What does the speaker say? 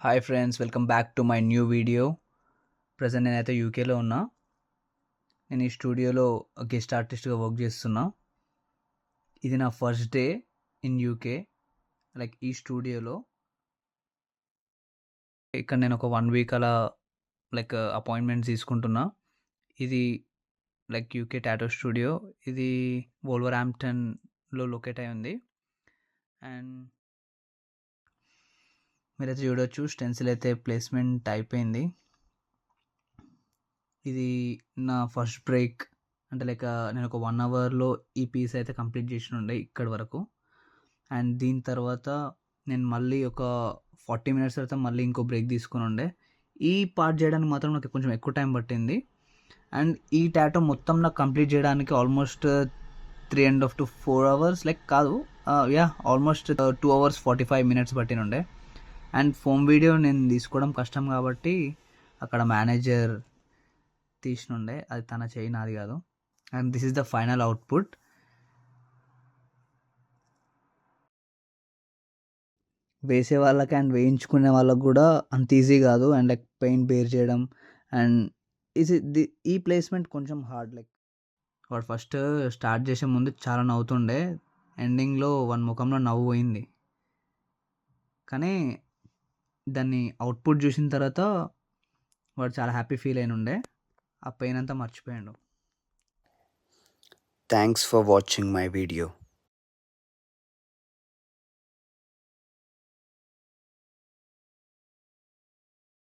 Hi friends, welcome back to my new video. Present నేనైతే యూకేలో ఉన్నా. నేను ఈ స్టూడియోలో గెస్ట్ ఆర్టిస్ట్గా వర్క్ చేస్తున్నా. ఇది నా first day in UK. Like ఈ స్టూడియోలో ఇక్కడ నేను ఒక 1 వీక్ అలా లైక్ అపాయింట్మెంట్స్ తీసుకుంటున్నా. ఇది లైక్ యూకే టాటూ స్టూడియో. ఇది వోల్వర్హాంప్టన్లో లొకేట్ అయి ఉంది. అండ్ మీరైతే చూడొచ్చు, స్టెన్సిల్ అయితే ప్లేస్మెంట్ అయిపోయింది. ఇది నా ఫస్ట్ బ్రేక్. అంటే లైక్ నేను ఒక 1 అవర్‌లో ఈ పీస్ అయితే కంప్లీట్ చేసినుండే ఇక్కడి వరకు. అండ్ దీని తర్వాత నేను మళ్ళీ ఒక 40 మినిట్స్ తర్వాత మళ్ళీ ఇంకో బ్రేక్ తీసుకొనుండే. ఈ పార్ట్ చేయడానికి మాత్రం నాకు కొంచెం ఎక్కువ టైం పట్టింది. అండ్ ఈ టాటూ మొత్తం నాకు కంప్లీట్ చేయడానికి ఆల్మోస్ట్ 3 ½ to 4 అవర్స్ లైక్ కాదు, ఆల్మోస్ట్ 2 అవర్స్ 45 మినిట్స్ పట్టినుండే. అండ్ ఫోమ్ వీడియో నేను తీసుకోవడం కష్టం కాబట్టి అక్కడ మేనేజర్ తీసినుండే. అది తన చేయి, నాది కాదు. And this is the final output. వేసే వాళ్ళకి అండ్ వేయించుకునే వాళ్ళకి కూడా అంత ఈజీ కాదు. అండ్ లైక్ పెయిన్ బేర్ చేయడం అండ్ ఈ ప్లేస్మెంట్ కొంచెం హార్డ్. లైక్ వాడు ఫస్ట్ స్టార్ట్ చేసే ముందు చాలా నవ్వుతుండే. ఎండింగ్లో వాని ముఖంలో నవ్వు పోయింది. కానీ దాన్ని అవుట్పుట్ చూసిన తర్వాత వాడు చాలా హ్యాపీ ఫీల్ అయినుండే. ఆ పెయిన్ అంతా మర్చిపోయాడు. Thanks for watching my video.